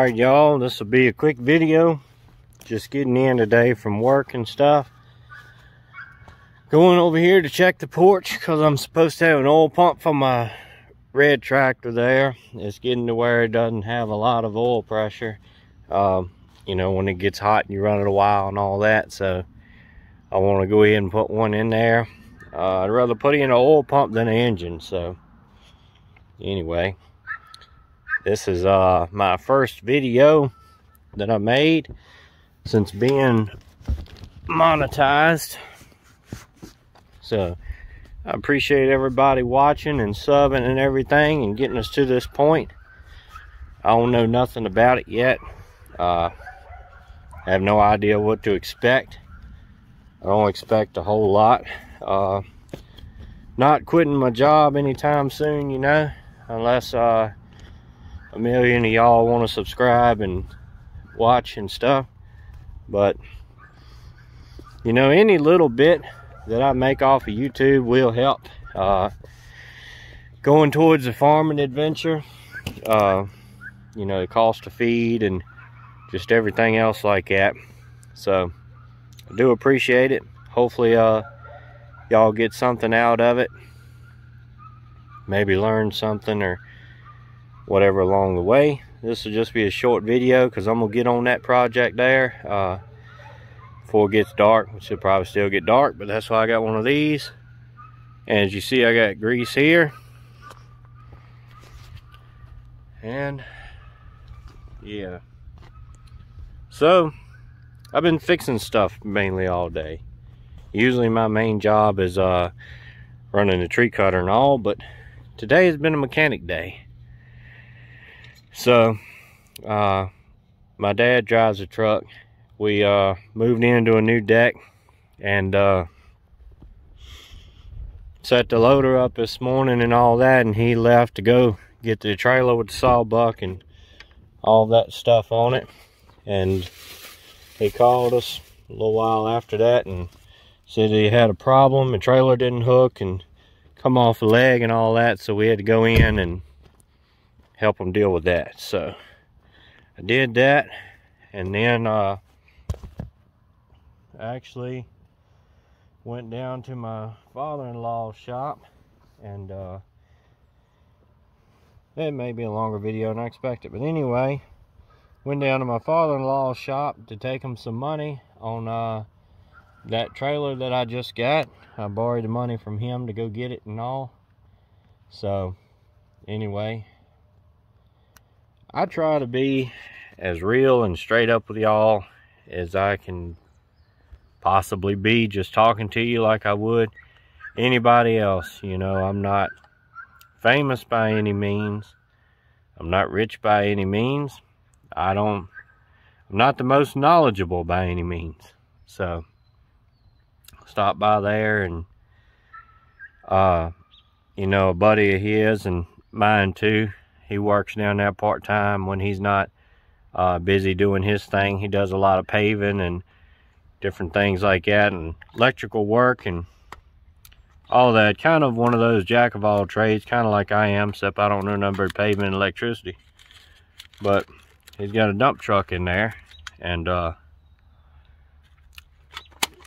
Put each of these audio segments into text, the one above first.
Alright y'all, this will be a quick video. Just getting in today from work and stuff. Going over here to check the porch because I'm supposed to have an oil pump for my red tractor there. It's getting to where it doesn't have a lot of oil pressure. You know, when it gets hot and you run it a while and all that. So I want to go ahead and put one in there. I'd rather put in an oil pump than an engine. So anyway, this is my first video that I made since being monetized. So I appreciate everybody watching and subbing and everything and getting us to this point. I don't know nothing about it yet. I have no idea what to expect. I don't expect a whole lot. Not quitting my job anytime soon, you know, unless a million of y'all want to subscribe and watch and stuff. But you know, any little bit that I make off of YouTube will help. Going towards the farming adventure, you know, the cost of feed and just everything else like that. So I do appreciate it. Hopefully y'all get something out of it, maybe learn something or whatever along the way. This will just be a short video because I'm gonna get on that project there before it gets dark, which will probably still get dark, but that's why I got one of these. And as you see, I got grease here, and yeah, so I've been fixing stuff mainly all day. Usually my main job is running the tree cutter and all, but today has been a mechanic day. So my dad drives a truck. We moved into a new deck and set the loader up this morning and all that, and he left to go get the trailer with the sawbuck and all that stuff on it. And he called us a little while after that and said he had a problem. The trailer didn't hook and come off the leg and all that, so we had to go in and help him deal with that. So I did that, and then actually went down to my father-in-law's shop, and it may be a longer video than I expected, but anyway, went down to my father-in-law's shop to take him some money on that trailer that I just got. I borrowed the money from him to go get it and all. So anyway, I try to be as real and straight up with y'all as I can possibly be, just talking to you like I would anybody else. You know, I'm not famous by any means. I'm not rich by any means. I'm not the most knowledgeable by any means. So stop by there, and you know, a buddy of his and mine too, he works down there part-time when he's not busy doing his thing. He does a lot of paving and different things like that, and electrical work and all that. Kind of one of those jack of all trades, kind of like I am, except I don't know nothing about pavement and electricity. But he's got a dump truck in there, and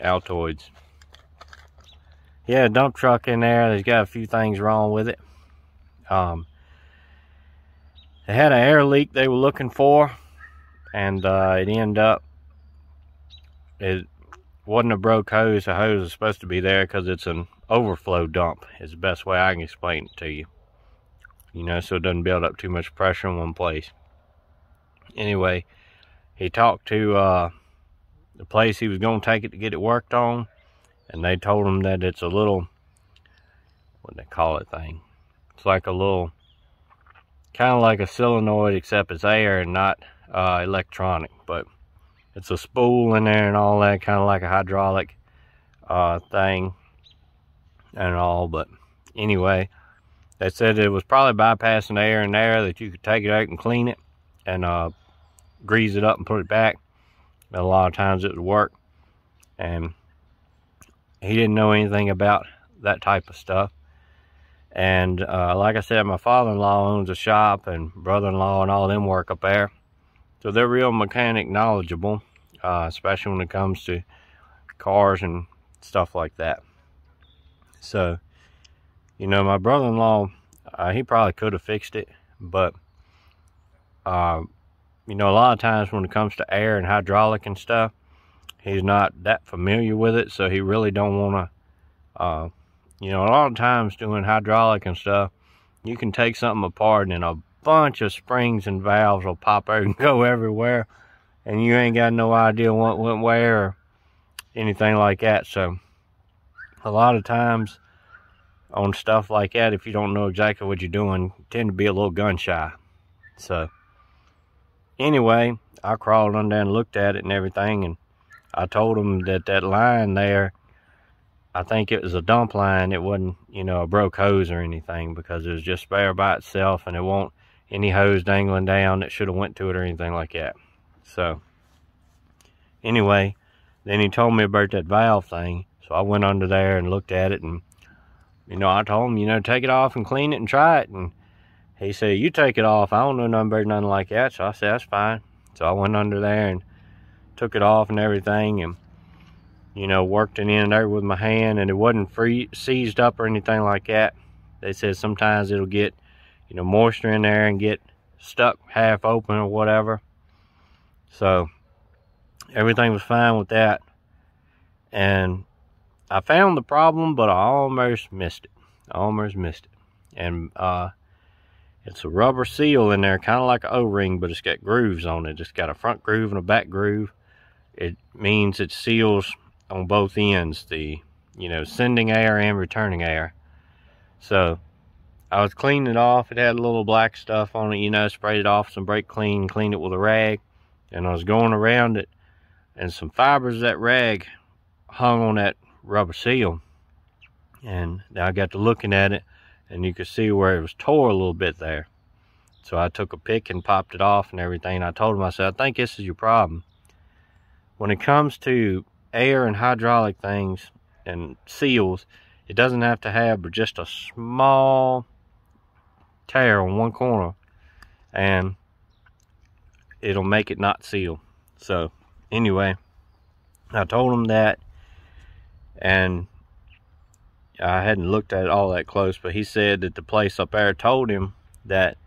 Altoids. Yeah, a dump truck in there. There's got a few things wrong with it. They had an air leak they were looking for, and it ended up, it wasn't a broke hose. The hose is supposed to be there because it's an overflow dump, is the best way I can explain it to you. You know, so it doesn't build up too much pressure in one place. Anyway, he talked to the place he was going to take it to get it worked on, and they told him that it's a little, what do they call it thing? It's like a little, kind of like a solenoid, except it's air and not electronic, but it's a spool in there and all that, kind of like a hydraulic thing and all. But anyway, they said it was probably bypassing the air in there, that you could take it out and clean it and grease it up and put it back. And a lot of times it would work, and he didn't know anything about that type of stuff. And like I said, my father-in-law owns a shop, and brother-in-law and all them work up there. So they're real mechanic knowledgeable, especially when it comes to cars and stuff like that. So, you know, my brother-in-law, he probably could have fixed it, but you know, a lot of times when it comes to air and hydraulic and stuff, he's not that familiar with it, so he really don't want to, you know, a lot of times doing hydraulic and stuff, you can take something apart and a bunch of springs and valves will pop out and go everywhere, and you ain't got no idea what went where or anything like that. So a lot of times on stuff like that, if you don't know exactly what you're doing, you tend to be a little gun shy. So anyway, I crawled on down and looked at it and everything, and I told him that that line there, I think it was a dump line. It wasn't, you know, a broke hose or anything, because it was just spare by itself, and it won't any hose dangling down that should have went to it or anything like that. So anyway, then he told me about that valve thing. So I went under there and looked at it, and, you know, I told him, you know, take it off and clean it and try it. And he said, you take it off. I don't know nothing about nothing like that. So I said, that's fine. So I went under there and took it off and everything, and, you know, worked it in there with my hand, and it wasn't seized up or anything like that. They said sometimes it'll get, you know, moisture in there and get stuck half open or whatever. So everything was fine with that. And I found the problem, but I almost missed it. And it's a rubber seal in there, kind of like an O-ring, but it's got grooves on it. It's got a front groove and a back groove. It means it seals on both ends, the, you know, sending air and returning air. So I was cleaning it off. It had a little black stuff on it, you know, sprayed it off some brake clean, cleaned it with a rag, and I was going around it, and some fibers of that rag hung on that rubber seal. And I got to looking at it, and you could see where it was tore a little bit there. So I took a pick and popped it off and everything. I told him, I said, I think this is your problem. When it comes to air and hydraulic things and seals, it doesn't have to have but just a small tear on one corner, and it'll make it not seal. So anyway, I told him that, and I hadn't looked at it all that close, but he said that the place up there told him that,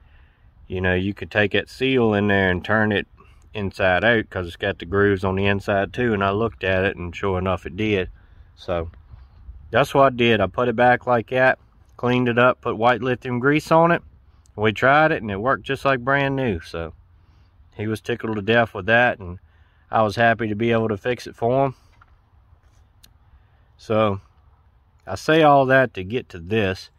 you know, you could take that seal in there and turn it inside out, because it's got the grooves on the inside too. And I looked at it, and sure enough it did. So that's what I did. I put it back like that, cleaned it up, put white lithium grease on it, and we tried it, and it worked just like brand new. So he was tickled to death with that, and I was happy to be able to fix it for him. So I say all that to get to this,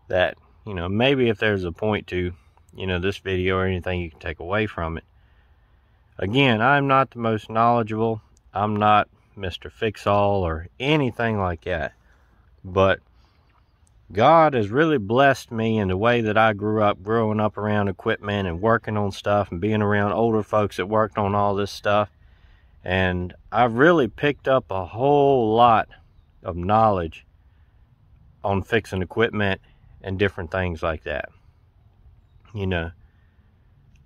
that, you know, maybe if there's a point to, you know, this video or anything you can take away from it. Again, I'm not the most knowledgeable. I'm not Mr. Fix-All or anything like that. But God has really blessed me in the way that I grew up, growing up around equipment and working on stuff and being around older folks that worked on all this stuff. And I've really picked up a whole lot of knowledge on fixing equipment and different things like that. You know,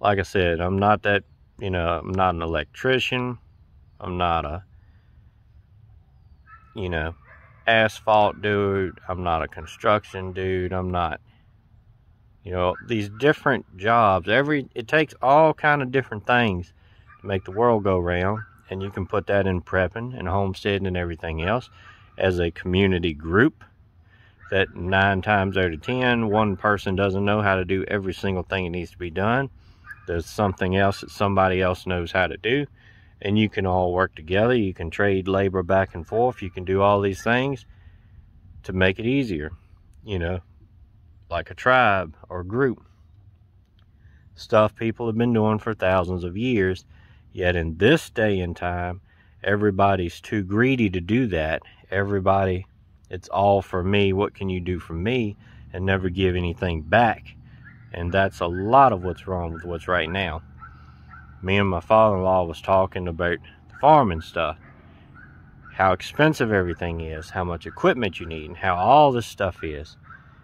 like I said, I'm not that, you know, I'm not an electrician. I'm not a, you know, asphalt dude. I'm not a construction dude. I'm not, you know, these different jobs. It takes all kind of different things to make the world go round. And you can put that in prepping and homesteading and everything else as a community group. That 9 times out of 10, one person doesn't know how to do every single thing that needs to be done. There's something else that somebody else knows how to do, and you can all work together. You can trade labor back and forth. You can do all these things to make it easier, you know, like a tribe or group. Stuff people have been doing for thousands of years, yet in this day and time, everybody's too greedy to do that. Everybody, it's all for me. What can you do for me? And never give anything back. And that's a lot of what's wrong with what's right now. Me and my father-in-law was talking about the farming stuff. How expensive everything is. How much equipment you need. And how all this stuff is.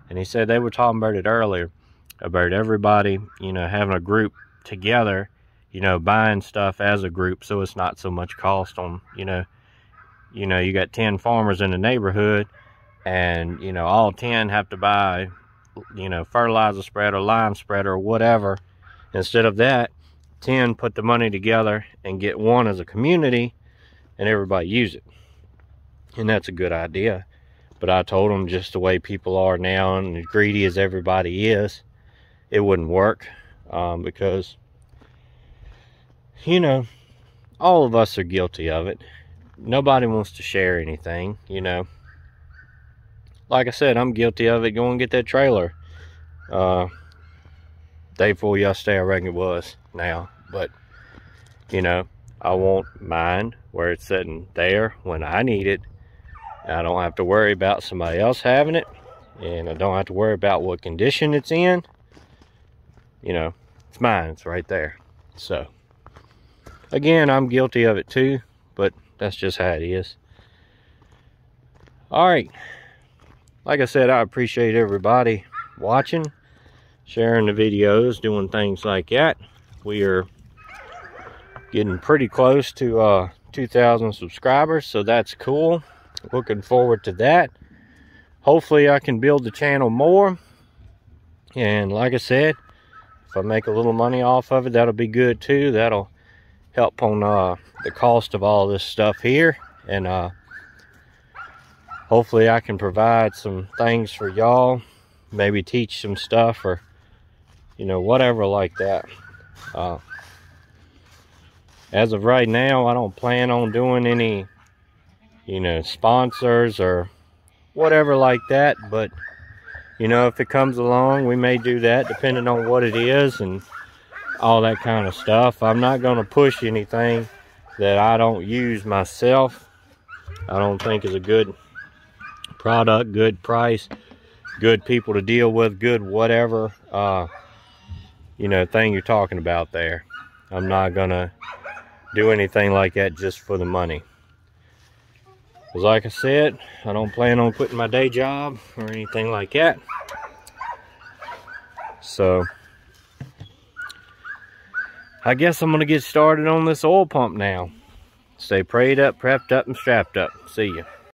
And he said they were talking about it earlier. About everybody, you know, having a group together you know, buying stuff as a group, so it's not so much cost on, you know, you got 10 farmers in the neighborhood, and, you know, all 10 have to buy, you know, fertilizer spreader, lime spreader, or whatever. Instead of that, 10 put the money together and get one as a community, and everybody use it. And that's a good idea. But I told them, just the way people are now and as greedy as everybody is, it wouldn't work, because, you know, all of us are guilty of it. Nobody wants to share anything, you know. Like I said, I'm guilty of it. Go and get that trailer. Day before yesterday, I reckon it was now. But, you know, I want mine where it's sitting there when I need it. I don't have to worry about somebody else having it. And I don't have to worry about what condition it's in. You know, it's mine. It's right there. So, again, I'm guilty of it too. But that's just how it is. Alright. Like I said, I appreciate everybody watching, sharing the videos, doing things like that. We are getting pretty close to 2,000 subscribers, so that's cool. Looking forward to that. Hopefully I can build the channel more. And like I said, if I make a little money off of it, that'll be good too. That'll help on the cost of all this stuff here. And hopefully I can provide some things for y'all. Maybe teach some stuff, or, you know, whatever like that. As of right now, I don't plan on doing any, you know, sponsors or whatever like that. But, you know, if it comes along, we may do that depending on what it is and all that kind of stuff. I'm not going to push anything that I don't use myself. I don't think is a good product, good price, good people to deal with, good whatever, you know, thing you're talking about there. I'm not gonna do anything like that just for the money. Because like I said, I don't plan on quitting my day job or anything like that. So, I guess I'm gonna get started on this oil pump now. Stay prayed up, prepped up, and strapped up. See ya.